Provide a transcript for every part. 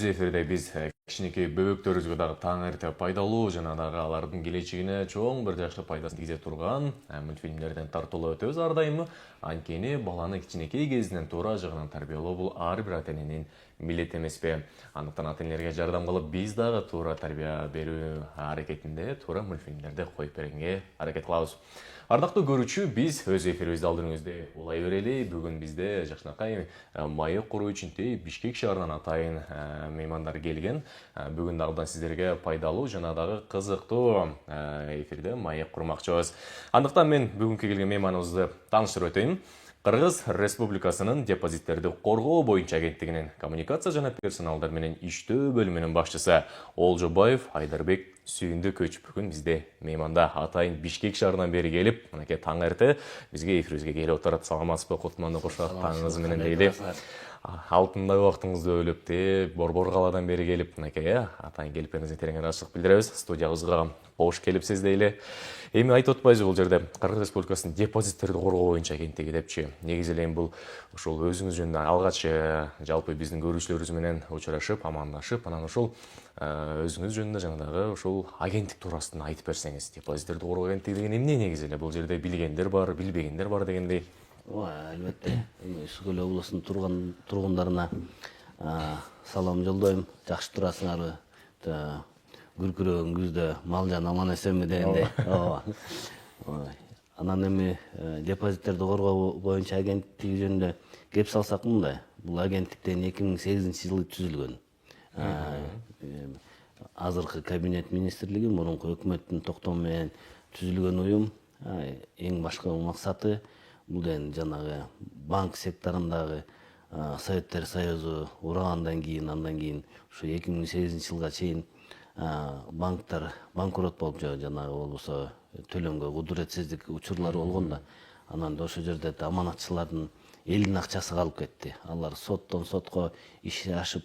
эфирде биз кичинекей бөбөктөрүбүзгө дагы таң эрте пайдалуу жана дагы алардын келечегине чоң бир жакшы пайдасын тийгизе турган мультфильмдерден тартуулап өтөбүз ар дайым. Анткени баланы кичинекей кезинен туура жагынан тарбиялоо бул ар бир ата эненин милдети эмеспи. Андыктан ата энелерге жардам кылып биз дагы туура тарбия берүү аракетинде туура мультфильмдерди коюп бергенге аракет кылабыз. Ардактуу көрүүчү, биз өз эфирибизди алдырыңызды улай берели. Бүгүн бизде жакшынакай маек куруу үчүн Бишкек шаарынан атайын меймандар келген. Бүгүн дагы сиздерге пайдалуу жана дагы кызыктуу эфирде маек курмакчыбыз. Андыктан мен бүгүнкү келген мейманыбызды тааныштырып өтөйүн. Кыргыз Республикасынын депозиттерди коргоо боюнча агенттигинин коммуникация жана персоналдар менен иштөө бөлүмүнүн башчысы Олжобаев Айдарбек Сүйүндү Көч бүгүн бизде мейманда. Атайын Бишкек шаарынан бери келип, мынакей таң эрте бизге эфирибизге келип отурат. Саламатсызбы Кутман Куршат, таңыңыз менен дейли. Алтындай убактыңызды бөлүп, Борбор каладан бери келип, мынакей атайын келипиңизге терең ыраазычылык билдиребиз. Студиябызга кош келипсиз дейли. Эми айтып атпайбызбы бул жерде Кыргыз Республикасынын депозиттерди коргоо боюнча агенттиги депчи. Негизи эле бул ушул өзүңүз жөнүндө алгач жалпы биздин көрүүчүлөрүбүз менен учурашып, амандашып, анан ушул өзүңүз жөнүндө жана дагы ушул агенттик туурасында айтып берсеңиз. Депозиттерди коргоо агенттиги деген эмне негизи эле? Бул жерде билгендер бар, билбегендер бар дегендей. Албетте, Үч Көл облусунун тургундарына салам жолдойм. Жакшы турасыңарбы? Күркүрөгөн күздө мал жан аман эсенби дегендей. Анан эми депозиттерди коргоо боюнча агенттиги жөнүндө кеп салсак мындай. Бул агенттиктен 2008-жылы түзүлгөн. Азыркы кабинет министрлиги мурунку өкмөттүн токтому менен түзүлгөн уюм. Эң башкы максаты бул ден жанагы банк секторундагы Советтер Союзу урагандан кийин, андан кийин ушу 2008-жылга чейин банктар банкрот болуп жанагы болбосо төлөмгө кудуретсиздик учурлары болгон да. Анан ошол жерде аманатчылардын элдин акчасы калып кетти. Алар соттон сотко иш ашып,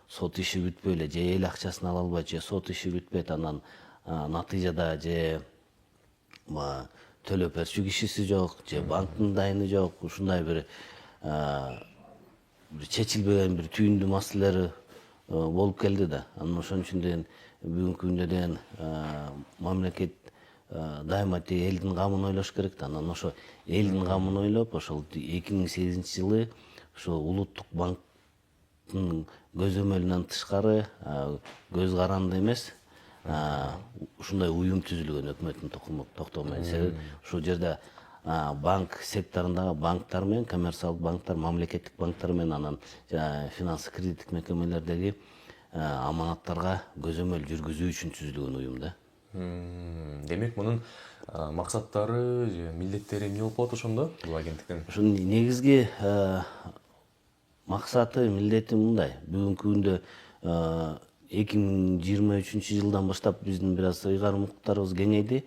сот иши бүтпөй эле же эл акчасын ала албайт, же сот иши бүтпөйт, анан натыйжада же төлөп берчү кишиси жок, же банктын дайыны жок. Ушундай бир чечилбеген бир түйүндүү маселелери болуп келди да. Анан ошон үчүн бүгүнкү күндө деген мамлекет дайыма элдин камын ойлош керек да. Анан ошо элдин камын ойлоп, ошол 2008-жылы ошо улуттук банктын көзөмөлүнөн тышкары, көз каранды эмес, ушундай уюм түзүлгөн өкмөттүн токтому менен. Себеби ушул жерде банк секторундагы банктар менен, коммерциялык банктар, мамлекеттик банктар менен, анан финансы кредиттик мекемелердеги аманаттарга көзөмөл жүргүзүү үчүн түзүлгөн уюм да. Демек мунун максаттары, милдеттери эмне болуп калат ошондо бул агенттиктин? Ушунун негизги максаты, милдети мындай. Бүгүнкү күндө 2023-жылдан баштап биздин бир аз ыйгарым укуктарыбыз кеңейди.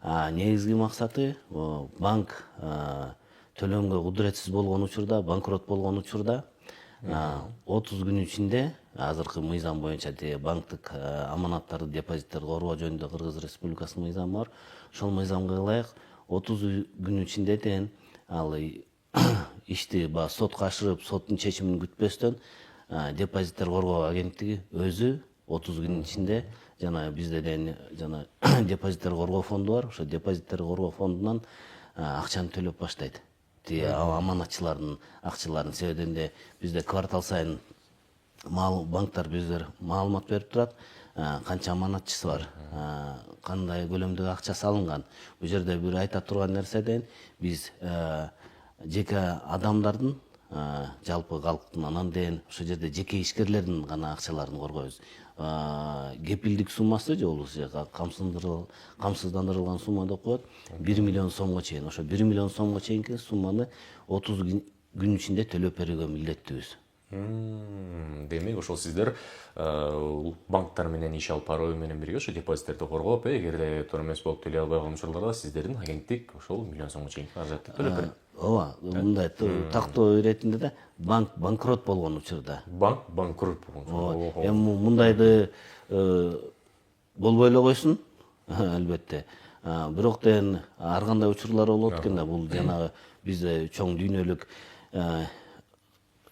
Негизги максаты банк төлөмгө кудуретсиз болгон учурда, банкрот болгон учурда 30 күн ичинде, азыркы мыйзам боюнча банктык аманаттарды, депозиттерди коргоо жөнүндө Кыргыз Республикасынын мыйзамы бар. Ошол мыйзамга ылайык 30 күн ичинде ал ишти сотко ашырып, соттун чечимин күтпөстөн депозиттер коргоо агенттиги өзү 30 күн ичинде жана бизде жана депозиттер коргоо фонду бар. Ошо депозиттер коргоо фондунан акчаны төлөп баштайт. Аманатчылардын акчаларын. Себебинде бизде квартал сайын банктар биздер маалымат берип турат. Канча аманатчысы бар, кандай көлөмдөгү акча салынган. Бул жерде бир айта турган нерсе биз жеке адамдардын, жалпы калктын, анан ошол жерде жеке ишкерлердин гана акчаларын коргойбуз. Кепилдик суммасы же болбосо камсыздандырылган сумма деп коет 1 миллион сомго чейин. Ошо 1 миллион сомго чейинки сумманы 30 күн ичинде төлөп берүүгө милдеттүүбүз. Демек ошол сиздер банктар менен иш алып баруу менен бирге ошо депозиттерди коргоп, эгерде туура эмес болуп төлөй албай калган учурларда сиздердин агенттик ошол миллион сомго чейинки каражатты төлөп берет. Ооба, мындай тактоо иретинде банк банкрот болгон учурда. Банк банкрот болгон учурда. Эми мындайды болбой эле койсун, албетте. Бирок ар кандай учурлар болот экен да. Бул жанагы бизде чоң дүйнөлүк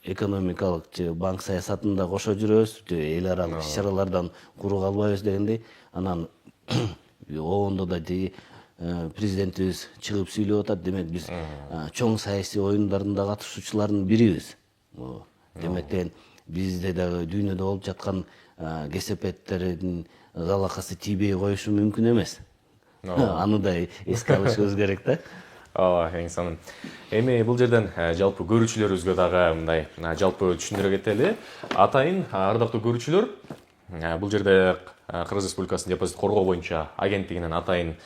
экономикалык же банк саясатында кошо жүрөбүз, эл аралык иш-чаралардан куру калбайбыз дегендей. Анан обондо да президентибиз чыгып сүйлөп атат. Демек биз чоң саясий оюндардын катышуучуларынын бирибиз. Демектен бизде дагы дүйнөдө болуп жаткан кесепеттердин залакасы тийбей коюшу мүмкүн эмес. Аны да эске алышыбыз керек да. Ооба, эң сонун. Эми бул жерден жалпы көрүүчүлөрүбүзгө дагы мындай жалпы түшүндүрө кетели. Атайын ардактуу көрүүчүлөр, бул жерде Кыргыз Республикасынын депозит коргоо боюнча агенттигинен атайын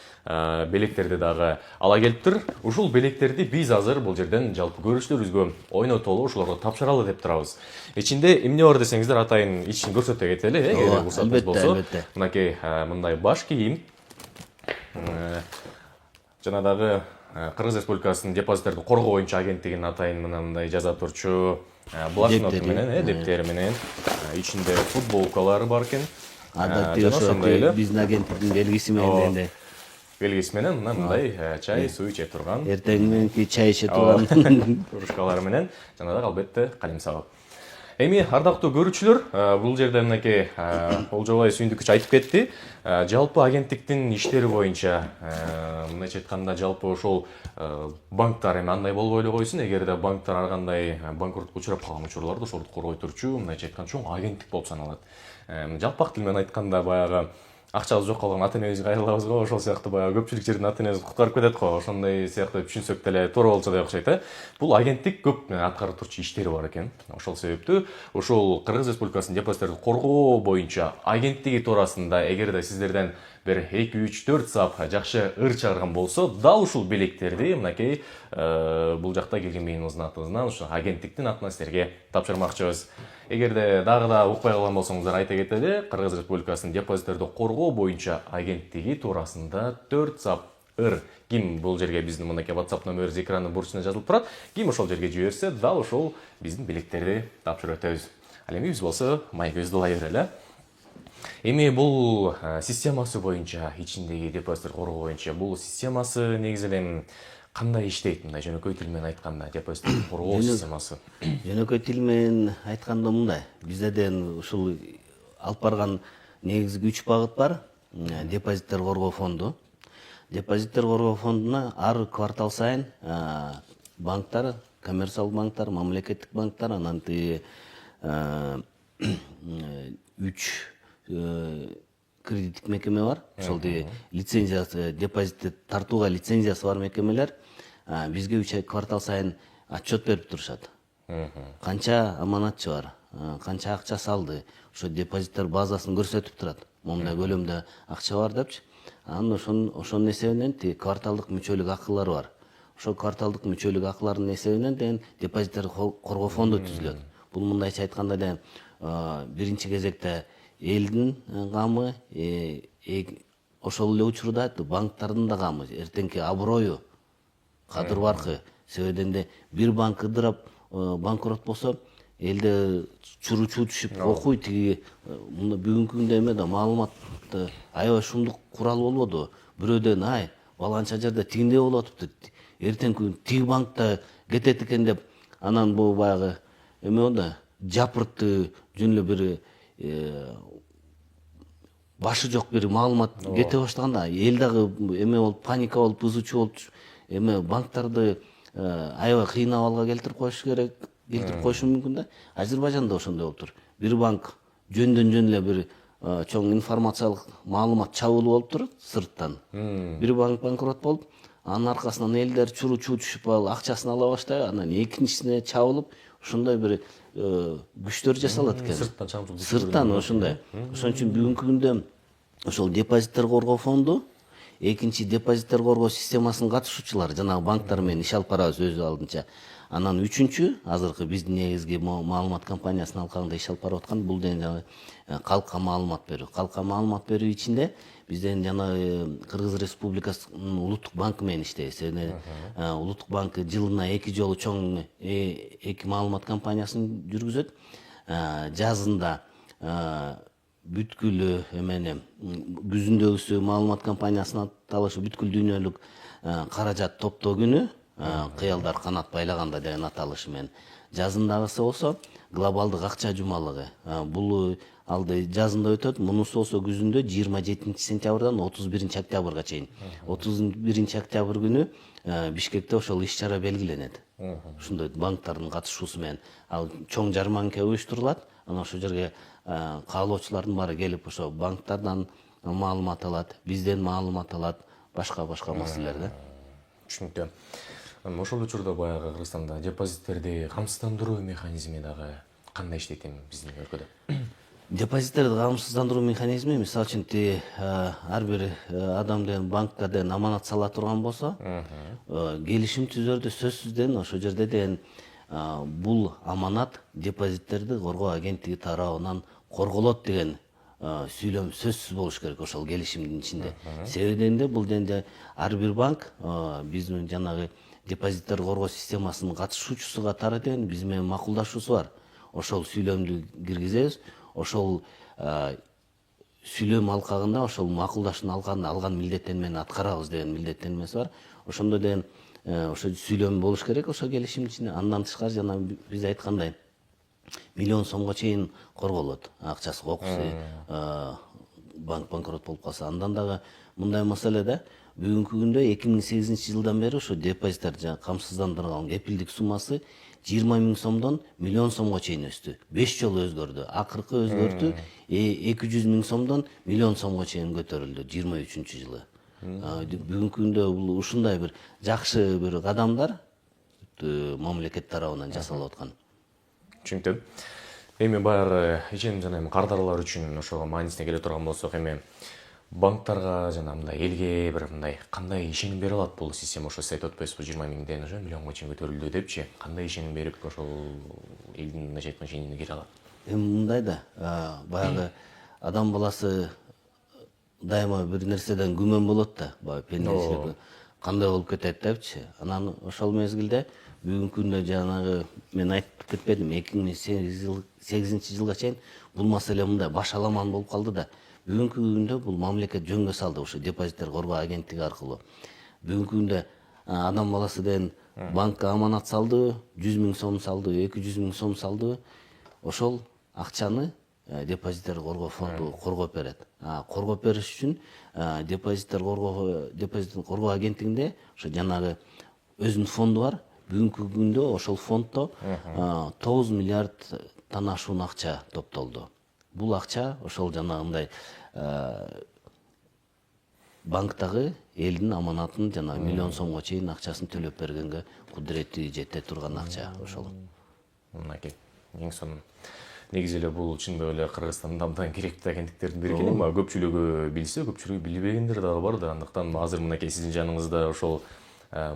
белектерди дагы ала келиптир. Ушул белектерди биз азыр бул жерден жалпы көрүүчүлөрүбүзгө ойнотолу, ошолорго тапшыралы деп турабыз. Ичинде эмне бар десеңиздер, атайын ичин көрсөтө кетели, эгер уруксатыңыз болсо. Мынакей мындай баш кийим. Жана дагы Кыргыз Республикасынын депозиттерди коргоо боюнча агенттигинин атайын мындай жаза турчу блокноты менен, дептери менен, ичинде футболкалары бар экен. Адаттуу ошо биздин агенттиктин белгиси менен эле. Белгиси менен мындай чай, суу иче турган. Эртең мененки чай иче турган кружкалар менен, жана дагы албетте калем сабак. Эми ардактуу көрүүчүлөр, бул жерде мынакей Олжобай Сүйүндүкүч айтып кетти. Жалпы агенттиктин иштери боюнча, мындайча айтканда, жалпы ошол банктар эми андай болбой эле койсун, эгерде банктар ар кандай банкроттукка учурап калган учурларда ошолорду коргой турчу, мындайча айтканда, чоң агенттик болуп саналат. Жалпак тил менен айтканда, баягы акчабыз жок калган ата энебизге кайрылабыз го, ошол сыяктуу баягы көпчүлүк жерден ата энебиз куткарып кетет го, ошондой сыяктуу түшүнсөк деле туура болчу деп окшойт. Бул агенттик көп аткарып турчу иштери бар экен. Ошол себептүү ушул Кыргыз Республикасынын депозиттерди коргоо боюнча агенттиги туурасында эгерде сиздерден бир 2-3-4 сап жакшы ыр чыгарган болсо, дал ушул белектерди мынакей бул жакта келген мейманыбыздын атынан, ушул агенттиктин атынан силерге тапшырмакчыбыз. Эгерде дагы да укпай калган болсоңуздар айта кетели, Кыргыз Республикасынын депозиттерди коргоо боюнча агенттиги туурасында 4 сап ыр. Ким бул жерге биздин мынакей WhatsApp номерибиз экрандын бурчуна жазылып турат. Ким ошол жерге жиберсе, дал ошол биздин белектерди тапшырып өтөбүз. Ал эми биз болсо майкыбызды улай берели. Эми бул системасы боюнча, ичиндеги депозиттер коргоо боюнча, бул системасы негизи эле кандай иштейт, мындай жөнөкөй тил менен айтканда, депозиттер коргоо системасы? Жөнөкөй тил менен айтканда мындай, бизден ушул алып барган негизги 3 багыт бар. Депозиттер коргоо фонду. Депозиттер коргоо фондуна ар квартал сайын банктар, коммерциялык банктар, мамлекеттик банктар, анан 3 кредиттик мекеме бар. Ошол лицензиясы, депозитти тартууга лицензиясы бар мекемелер бизге 3 квартал сайын отчет берип турушат. Канча аманатчы бар, канча акча салды, ошо депозиттер базасын көрсөтүп турат. Момундай көлөмдө акча бар депчи. Анан ошонун эсебинен кварталдык мүчөлүк акылары бар. Ошол кварталдык мүчөлүк акыларынын эсебинен депозиттер коргоо фонду түзүлөт. Бул мындайча айтканда биринчи кезекте элдин камы, ошол эле учурда банктардын да камы, эртеңки аброю, кадыр баркы. Себебинде бир банк ыдырап банкрот болсо, элде чуруу түшүп окуй, тиги бүгүнкү күндө эме да маалыматты аябай шумдук курал болбоду. Бирөөдөн баланча жерде тигиндей болуп атыптыр. Эртеңки күн тиги банкта кетет экен деп, анан бул баягы эме да жапыртты жөн эле бир башы жок бир маалымат кете баштаганда эл дагы эме болуп, паника болуп, ызычуу болуп, эме банктарды аябай кыйнабалга келтирип коюш керек, келтирип коюшу мүмкүн да. Азербайжанда ошондой болуптур. Бир банк жөн эле бир чоң информациялык маалымат чабуулу болуптур сырттан. Бир банк банкрот болуп, анын аркасынан элдер чуруу түшүп акчасын ала баштайт, анан экинчисине чабылып, ошондой бир күчтөр жасалат экен. Сырттан ошондой. Ошон үчүн бүгүнкү күндө ошол депозиттер коргоо фонду, экинчи депозиттер коргоо системасынын катышуучулары жанагы банктар менен иш алып барабыз өз алдынча. Анан үчүнчү азыркы биздин негизги маалымат компаниясынын алкагында иш алып барып аткан бул ден калкка маалымат берүү. Калкка маалымат берүү ичинде бизден жанагы Кыргыз Республикасынын улуттук банкы менен иштейбиз. Улуттук банк жылына 2 жолу чоң эки маалымат кампаниясын жүргүзөт. Жазында бүткүл эмени күзүндөгүсү маалымат кампаниясынын аталышы бүткүл дүйнөлүк каражат топтоо күнү, кыялдар канат байлаганда деген аталышы менен. жазындагысы болсо глобалдык акча жумалыгы. Бул алды жазында өтөт, мунусу болсо күзүндө 27 сентябрдан 31 октябрга чейин. 31 октябрь күнү Бишкекте ошол иш чара белгиленет. Ушундай банктардын катышуусу менен ал чоң жарманка уюштурулат. Анан ошол жерге каалоочулардын баары келип ошо банктардан маалымат алат, бизден маалымат алат, башка маселелер да. Түшүнүктүү. Ошол учурда баягы Кыргызстанда депозиттерди камсыздандыруу механизми дагы кандай иштейт эми биздин өлкөдө? Депозиттерди камсыздандыруу механизми, мисалы үчүн ар бир адам деген банкка деген аманат сала турган болсо, келишим түзөрдө сөзсүздөн ошол жерде деген бул аманат депозиттерди коргоо агенттиги тарабынан корголот деген сүйлөм сөзсүз болуш керек ошол келишимдин ичинде. Себеби дегенде бул дегенде ар бир банк биздин жанагы депозиттерди коргоо системасынын катышуучусу катары деген биз менен макулдашуусу бар. Ошол сүйлөмдү киргизебиз. Ошол сүйлөм алкагында, ошол макулдашуунун алкагында алган милдеттенмени аткарабыз деген милдеттенмеси бар. Ошондо деген ошо сүйлөм болуш керек ошол келишимдин ичинде. Андан тышкары жана биз айткандай миллион сомго чейин корголот акчасы, кокусу, банк банкрот болуп калса. Андан дагы мындай маселе да, бүгүнкү күндө 2008 жылдан бери ошо депозиттерди камсыздандырылган кепилдик суммасы 20 000 сомдон миллион сомго чейин өстү. 5 жолу өзгөрдү. Акыркы өзгөртүү 200 000 сомдон миллион сомго чейин көтөрүлдү 23 жылы. Бүгүнкү күндө бул ушундай бир жакшы бир кадамдар мамлекет тарабынан жасалып аткан. Түшүнүктүү. Эми баягы ишеним жана кардарлар үчүн ошого маанисине келе турган болсок, эми банктарга жана мындай элге бир мындай кандай ишеним бере алат бул система? Ошо сиз айтып атпайсызбы, 20 000ден уже миллионго чейин көтөрүлдү депчи? Кандай ишеним берип ошол элдин мындайча айтканда ишенимине кире алат? Эми мындай да, баягы адам баласы дайыма бир нерседен күмөн болот да, баягы пендечилик кандай болуп кетет депчи. Анан ошол мезгилде бүгүнкү күндө жанагы мен айтып кетпедим, 2008 жылга чейин бул маселе мындай башаламан болуп калды да. Бүгүнкү күндө бул мамлекет жөнгө салды ошо депозиттер коргоо агенттиги аркылуу. Бүгүнкү күндө адам баласы деген банкка аманат салды, 100 000 сом салды, 200 000 сом салды. Ошол акчаны депозиттер коргоо фонду коргоп берет. Коргоп бериш үчүн депозиттин коргоо агенттигинде ошо жанагы өзүнүн фонду бар. Бүгүнкү күндө ошол фонддо 9 миллиардтан ашуун акча топтолду. Бул акча ошол жанагындай банктагы элдин аманатын жана миллион сомго чейин акчасын төлөп бергенге кудурети жете турган акча ошол. Мынакей, эң сонун. Негизи эле бул чындап эле Кыргызстанда абдан керектүү агенттиктердин бири экен. Көпчүлүгү билсе, көпчүлүгү билбегендер дагы бар да. Андыктан азыр мынакей сиздин жаныңызда ошол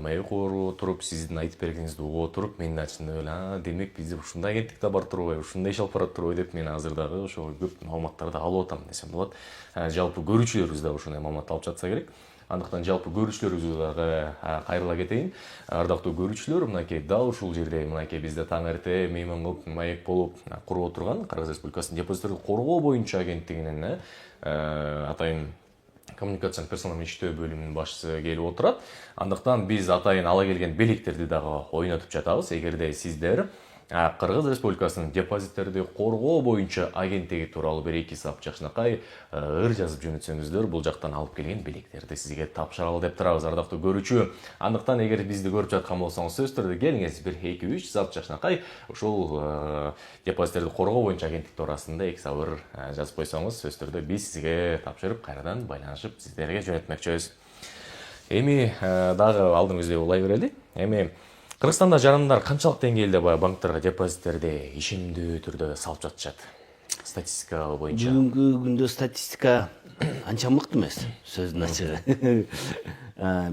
маек отуруп, сиздин айтып бергениңизди угуп отуруп, мен чындап эле демек бизде ушундай агенттик да бар турбайбы, ушундай иш алып барат турбайбы деп мен азыр дагы ошол көп маалыматтарды алып атам десем болот. Жалпы көрүүчүлөрүбүз да ушундай маалымат алып жатса керек. Андыктан жалпы көрүүчүлөрүбүзгө дагы кайрыла кетейин. Ардактуу көрүүчүлөр, мынакей дал ушул жерде мынакей бизде таң эрте мейман кылып маек болуп куруп отурган Кыргыз Республикасынын депозиттерди коргоо боюнча агенттигинин атайын коммуникациялык персоналдын иштөө бөлүмүнүн башчысы келип отурат. Андыктан биз атайын ала келген белектерди дагы ойнотуп жатабыз. Эгерде сиздер Кыргыз Республикасынын депозиттерди коргоо боюнча агенттиги тууралуу бир эки сап жакшынакай ыр жазып жөнөтсөңүздөр, бул жактан алып келген белектерди сизге тапшыралы деп турабыз, ардактуу көрүүчү. Андыктан эгер бизди көрүп жаткан болсоңуз, сөзсүз түрдө келиңиз, бир 2-3 сап жакшынакай ушул депозиттерди коргоо боюнча агенттик туурасында эки сап ыр жазып койсоңуз, сөзсүз түрдө биз сизге тапшырып, кайрадан байланышып сиздерге жөнөтмөкчүбүз. Эми дагы алдыңызда улай берели. Эми Кыргызстанда жарандар канчалык деңгээлде банктарга депозиттерди ишенимдүү түрдө салып жатышат? Статистика боюнча. Бүгүнкү күндө статистика анча мыкты эмес, сөздүн ачыгы.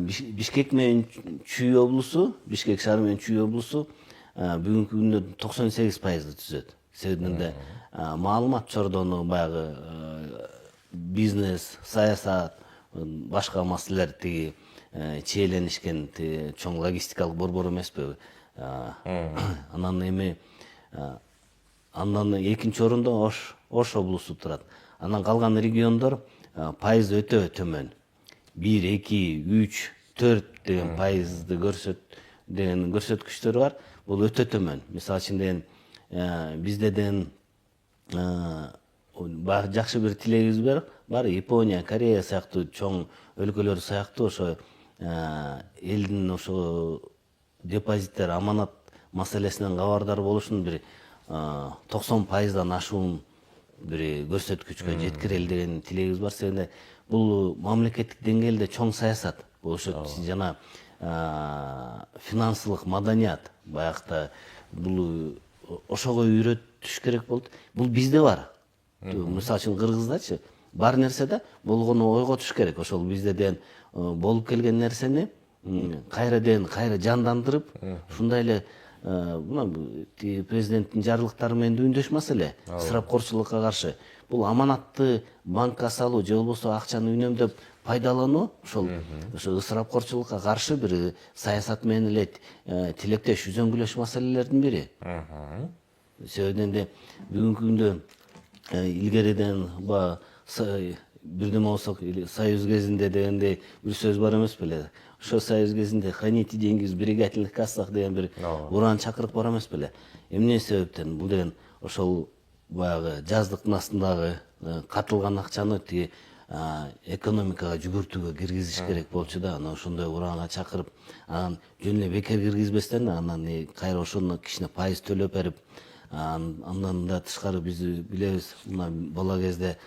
Бишкек менен Чүй облусу, Бишкек шаары менен Чүй облусу бүгүнкү күндө 98% түзөт. Себебинде маалымат чордону баягы бизнес, саясат, башка маселелер тиги чиеленишкен чоң логистикалык борбор эмеспи. Анан эми андан экинчи орунда Ош облусу турат. Анан калган региондор пайызы өтө төмөн. 1, 2, 3, 4 деген пайызды деген көрсөткүчтөр бар. бул өтө төмөн. Мисалы үчүн бизден жакшы бир тилегибиз бар. Япония, Корея сыяктуу чоң өлкөлөр сыяктуу ошо элдин ошо депозиттер, аманат маселесинен кабардар болушун бир 90%дан ашуун бир көрсөткүчкө жеткирели деген тилегибиз бар. Себеби бул мамлекеттик деңгээлде чоң саясат. Бул ошо жана финансылык маданият баягыда бул ошого үйрөтүш керек болду. Бул бизде бар. Мисалы үчүн Кыргыздачы бар нерседе болгону ойготуш керек. Ошол бизден болуп келген нерсени кайра жандандырып, ушундай эле мына президенттин жарлыктары менен үндөш маселе, ысырапкорчулукка каршы. Бул аманатты банкка салуу же болбосо акчаны үнөмдөп пайдалануу ошол ысырапкорчулукка каршы бир саясат менен эле тилектеш үзөңгүлөш маселелердин бири. Себебинен де бүгүнкү күндө илгериден бирдеме болсок союз кезинде дегендей бир сөз бар эмес беле? Ошо союз кезинде храните деньги в сберегательных кассах деген бир уран чакырык бар эмес беле? Эмне себептен бул деген ошол баягы жаздыктын астындагы катылган акчаны тиги экономикага жүгүртүүгө киргизиш керек болчу да, анан ошондой уранга чакырып, анан жөн эле бекер киргизбестен анан кайра ошону кичине пайыз төлөп берип, андан да тышкары биз билебиз, мына бала кезде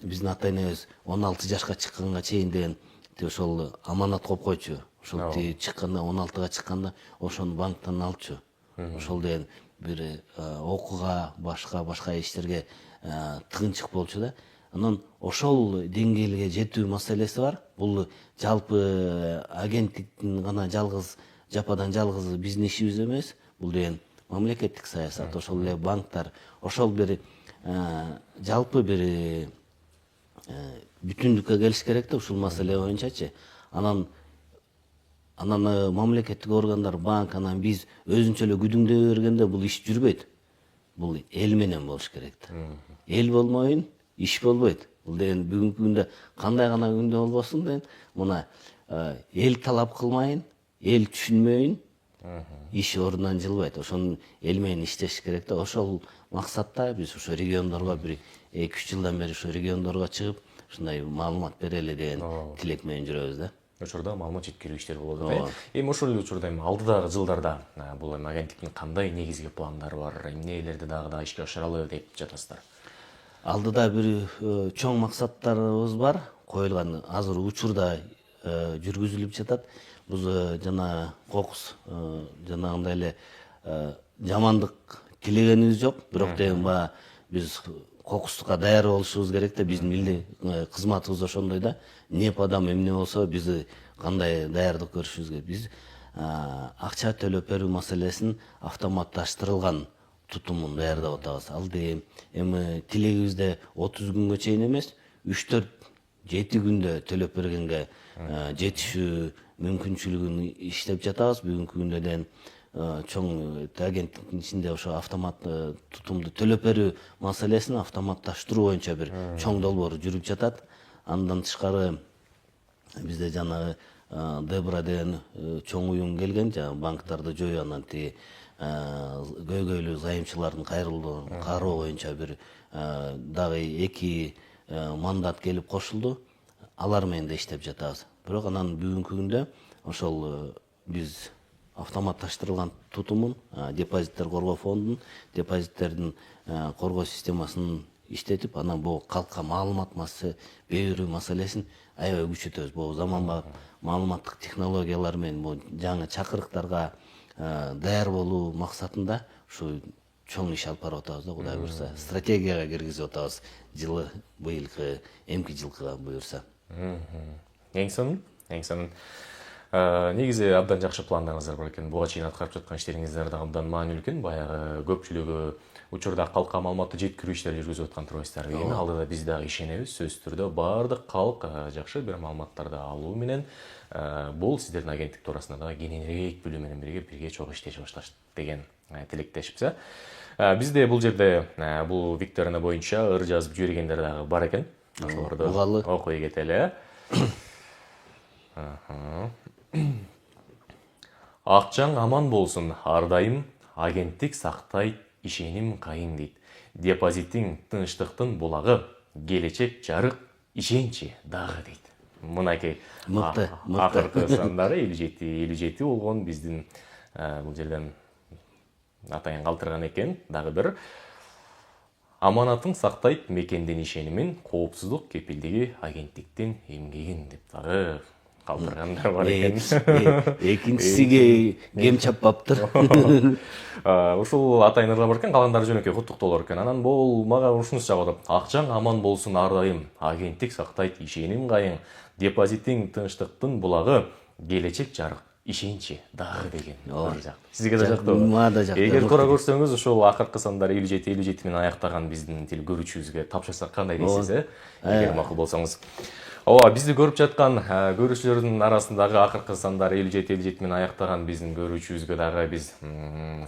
биздин ата энебиз 16 жашка чыкканга чейин деген ошол аманат коюп койчу. Ошол чыкканда 16га чыкканда ошону банктан алчу. Ошол деген бир окууга, башка иштерге тыгынчык болчу да. Анан ошол деңгээлге жетүү маселеси бар. Бул жалпы агенттиктин гана жападан жалгыз биздин ишибиз эмес. Бул деген мамлекеттик саясат, ошол эле банктар, ошол бир жалпы бир бүтүндүккө келиш керек да ушул маселе боюнчачы. Анан мамлекеттик органдар, банк, анан биз өзүнчө эле күдүңдөй бергенде бул иш жүрбөйт. Бул эл менен болуш керек да. Эл болмойын, иш болбойт. Бул деген бүгүнкү күндө кандай гана күндө болбосун деген мына эл талап кылмайын, эл түшүнмөйүн, иш ордунан жылбайт. Ошону эл менен иштеш керек да. Ошол максатта биз ошо региондорго бир 2-3 жылдан бери ошо региондорго чыгып, ушундай маалымат берели деген тилек менен жүрөбүз да. Учурда маалымат жеткирүү иштери болот да. Эми ошол эле учурда алдыдагы жылдарда бул агенттиктин кандай негизги пландары бар, эмнелерди дагы ишке ашыралы деп жатасыздар? Алдыда бир чоң максаттарыбыз бар, коюлган. Азыр учурда жүргүзүлүп жатат. Биз жана кокус жанагындай эле жамандык тилегенибиз жок, бирок деген биз кокустукка даяр болушубуз керек да. Биздин милдей кызматыбыз ошондой да. Непадам эмне болсо биз кандай даярдык көрүшүбүз керек. Биз акча төлөп берүү маселесин автоматташтырылган тутумун даярдап атабыз. Ал деген эми тилегибизде 30 күнгө чейин эмес, 3-4-7 күндө төлөп бергенге жетишүү мүмкүнчүлүгүн иштеп жатабыз. Бүгүнкү күндө деген чоң агенттиктин ичинде ошо автомат тутумду төлөп берүү маселесин автоматташтыруу боюнча бир чоң долбоор жүрүп жатат. Андан тышкары бизде жанагы Дебра деген чоң уюм келген, жана банктарды жоюу, анан тиги көйгөйлүү зайымчылардын кайрылуун кароо боюнча бир дагы 2 мандат келип кошулду. Алар менен да иштеп жатабыз. Бирок анан бүгүнкү күндө ошол биз автоматташтырылган тутумун, депозиттер коргоо фондун, депозиттердин коргоо системасын иштетип, анан бул калкка маалымат берүү маселесин аябай күчөтөбүз. Бул заманбап маалыматтык технологиялар менен бул жаңы чакырыктарга даяр болуу максатында ушу чоң иш алып барып атабыз да, Кудай буюрса. Стратегияга киргизип атабыз жылы, быйылкы, эмки жылкыга буюрса. Эң сонун. Негизи абдан жакшы пландарыңыздар бар экен. Буга чейин аткарып жаткан иштериңиздер да абдан маанилүү экен. Баягы көпчүлүгү учурда калкка маалыматты жеткирүү иштери жүргүзүп аткан турбайсыздар. Эми алдыда биз дагы ишенебиз, сөзсүз түрдө баардык калк жакшы бир маалыматтарды алуу менен бул сиздердин агенттик туурасында дагы кененирээк билүү менен бирге чогуу иштеши башташ деген тилектешпиз. Бизде бул жерде бул викторина боюнча ыр жазып жибергендер дагы бар экен. Ошолорду окуй кетели. Акчаң аман болсун, ар дайым агенттик сактайт, ишеним кайың дейт. Депозиттин тынчтыктын булагы, келечек жарык, ишенчи дагы дейт. Мынакей Мыкты, мыкты. акыркы сандары 57 болгон биздин бул жерден атайын калтырган экен. Дагы бир аманатын сактайт мекендин ишенимин, коопсуздук кепилдиги агенттиктин эмгегин деп дагы калтыргандар бар экен. Экинчисиге кем чаппаптыр. Ушул атайын бар экен, калгандары жөнөкөй куттуктоолор экен. Анан бул мага ушунусу жагып атат. Акчаң аман болсун ар дайым, агенттик сактайт, ишеним кайың, депозиттин тынчтыктын булагы, келечек жарык, ишенчи дагы деген. Сизге да жактыбы? Мага да жакты. Эгер туура көрсөңүз, ушул акыркы сандар 57 менен аяктаган биздин тил көрүүчүбүзгө тапшырсак кандай дейсиз, Эгер макул болсоңуз. Ооба, бизди көрүп жаткан көрүүчүлөрдүн арасындагы акыркы сандар 57 менен аяктаган биздин көрүүчүбүзгө дагы биз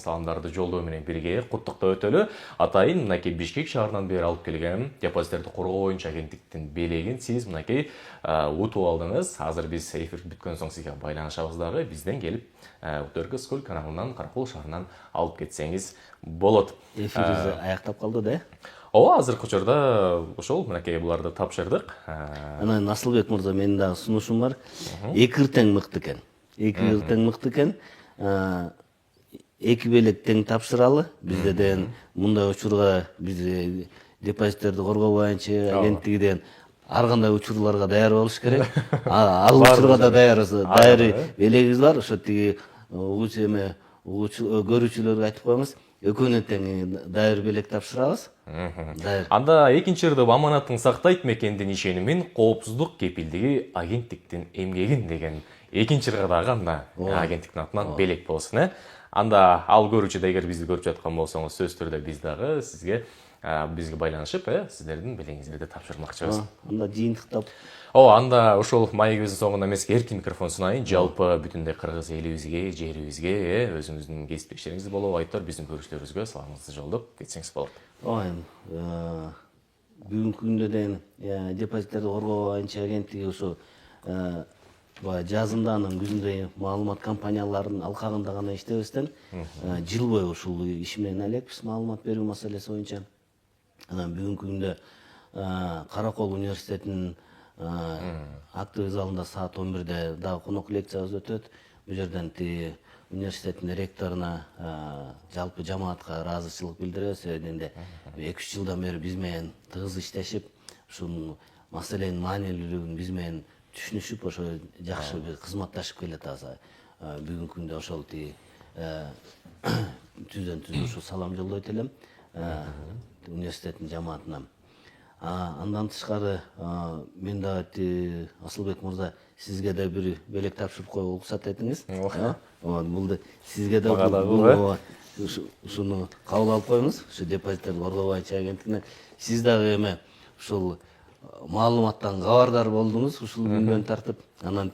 саламдарды жолдоо менен бирге куттуктап өтөлү. Атайын мынакей Бишкек шаарынан бери алып келген депозиттерди коргоо боюнча агенттиктин белегин сиз мынакей утуп алдыңыз. Азыр биз эфир бүткөн соң сизге байланышабыз дагы, бизден келип Утөркөскөл каналынан, Каракол шаарынан алып кетсеңиз болот. Эфирибиз аяктап калды да. Ооба, азыркы учурда ошол мынакей буларды тапшырдык. Анан Насылбек мырза, менин дагы сунушум бар. Эки тең мыкты экен. Эки тең мыкты экен. Эки белек тең тапшыралы. Бизден мындай учурга биз депозиттерди коргоо боюнча агенттигиден ар кандай учурларга даяр болуш керек. Ал учурга да даяр белегибиз бар. Ошо тиги көрүүчүлөргө айтып коюңуз. Экөөнүн тең дайыр белек тапшырабыз. Анда экинчи ырдып аманатын сактайт мекендин ишенимин, коопсуздук кепилдиги агенттиктин эмгегин деген экинчи ырдагы анда агенттиктин атынан белек болсун. Анда ал көрүүчү да эгер бизди көрүп жаткан болсоңуз, сөзсүз түрдө биз дагы бизге байланышып, сиздердин белегиңиздерди тапшырмакчыбыз. Анда жыйынтыктап. Анда ошол маегибиздин соңунда эмес, эркин микрофон сунайын. Жалпы бүтүндөй кыргыз элибизге, жерибизге, өзүңүздүн кесиптештериңиз болобу, айтор биздин көрүүчүлөрүбүзгө саламыңызды жолдоп кетсеңиз болот. Бүгүнкү күндө деген депозиттерди коргоо боюнча агенттиги ушу жазында анан күзүндө маалымат компанияларынын алкагында гана иштебестен жыл бою ушул иш менен элекпиз, маалымат берүү маселеси боюнча. Анан бүгүнкү күндө Каракол университетинин актовый залында саат 11-де дагы конок лекциябыз өтөт. Бул жерден университеттин ректоруна, жалпы жамаатка ыраазычылык билдиребиз. Себебинде 2-3 жылдан бери биз менен тыгыз иштешип, ушул маселенин маанилүүлүгүн биз менен түшүнүшүп, ошо жакшы бир кызматташып келатабыз. Бүгүнкү күндө ошол түздөн түз ушу салам жолдойт элем университеттин жамаатына. Андан тышкары мен дагы Асылбек мырза, сизге да бир белек тапшырып коюуга уруксат этиңиз. Бул сизге да ушуну кабыл алып коюңуз. Ушу депозиттерди коргоо боюнча агенттигинен сиз дагы эме ушул маалыматтан кабардар болдуңуз ушул күндөн тартып. Анан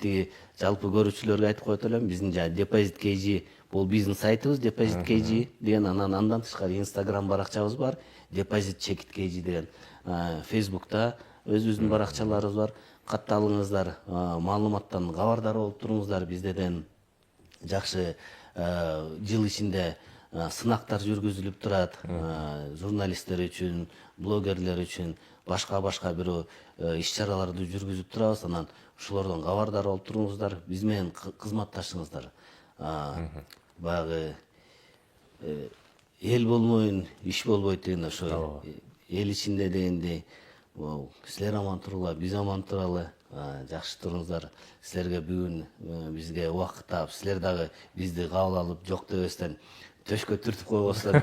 жалпы көрүүчүлөргө айтып коет элем, биздин Депозит KG бул биздин сайтыбыз, Депозит KG деген. Андан тышкары Instagram баракчабыз бар, Депозит Чекит KG деген. Facebook'ta өзүбүздүн баракчаларыбыз бар. Катталыңыздар, маалыматтан кабардар болуп туруңуздар. Бизден жакшы жыл ичинде сынактар жүргүзүлүп турат. Журналисттер үчүн, блогерлер үчүн башка бир иш-чараларды жүргүзүп турабыз. Анан ушулордон кабардар болуп туруңуздар. Биз менен кызматташыңыздар. Баягы эл болмойын, иш болбойт деген ошо эл ичинде дегендей, силер аман тургула, биз аман туралы, жакшы туруңуздар. Силерге бүгүн бизге убакыт таап, силер дагы бизди кабыл алып, жок дебестен төшкө түртүп койбостон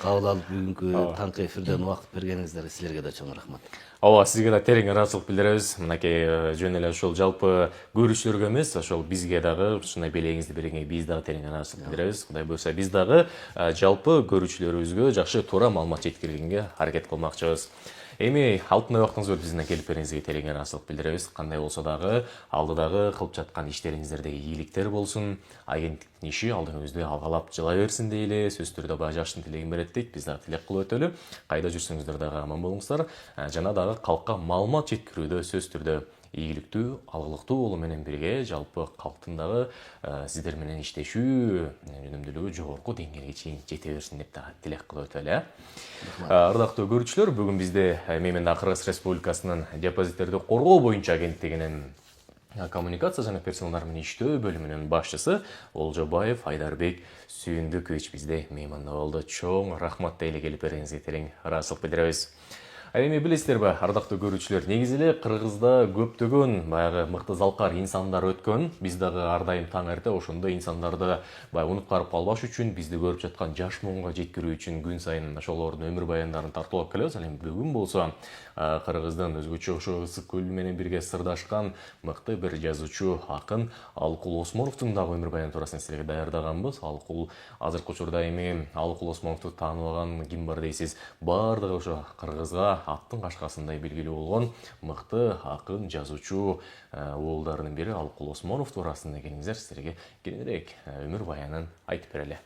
кабыл алып бүгүнкү таңкы эфирден убакыт бергениңиздерге силерге да чоң рахмат. Ооба, сизге да терең ыраазычылык билдиребиз. Мынакей жөн эле ошол жалпы көрүүчүлөргө эмес, ошол бизге дагы ушундай белегиңизди бергенге биз дагы терең ыраазычылык билдиребиз. Кудай буйрса биз дагы жалпы көрүүчүлөрүбүзгө жакшы туура маалымат жеткиргенге аракет кылмакчыбыз. Эми алтын убактыңыз болуп бизден келип бериңизге терең ыраазычылык билдиребиз. Кандай болсо дагы алдыдагы кылып жаткан иштериңиздердеги ийгиликтер болсун, агенттиктин иши алдыңызды алгалап жыла берсин дейли. Сөзсүз түрдө бажаштын тилегин берет дейт. Биз дагы тилек кылып өтөлү. Кайда жүрсөңүздөр дагы аман болуңуздар. Жана дагы калкка маалымат жеткирүүдө сөзсүз түрдө ийгиликтүү, алгылыктуу болуу менен бирге жалпы калктын дагы сиздер менен иштешүү өнүмдүүлүгү жогорку деңгээлге чейин жете берсин деп дагы тилек кылып өтөлү. Ардактуу көрүүчүлөр, бүгүн бизде мен да Кыргыз Республикасынын депозиттерди коргоо боюнча агенттигинин коммуникация жана персоналдар менен иштөө бөлүмүнүн башчысы Олжобаев Айдарбек Сүйүндүкович бизде мейманда болду. Чоң рахмат дейле, келип бергениңизге терең ыраазычылык билдиребиз. Эми билесиздерби, ардактуу көрүүчүлөр, негизи эле Кыргызда көптөгөн баягы мыкты залкар инсандар өткөн. Биз дагы ар дайым таң эрте ошондой инсандарды баягы унуткарып калбаш үчүн, бизди көрүп жаткан жаш муунга жеткирүү үчүн күн сайын ошолордун өмүр баяндарын тартуулап келебиз. Ал эми бүгүн болсо Кыргыздын өзгөчө ошо ысык көл менен бирге сырдашкан мыкты бир жазуучу, акын Алыкул Осмоновдун дагы өмүр баяны туурасында силерге даярдаганбыз. Азыркы учурда эми Алыкул Осмоновду тааныбаган ким бар дейсиз? Баардыгы ошо Кыргызга аттын кашкасындай белгилүү болгон мыкты акын, жазуучу уулдарынын бири Алыкул Осмонов туурасында келиңиздер, силерге кеңирээк өмүр баянын айтып берели.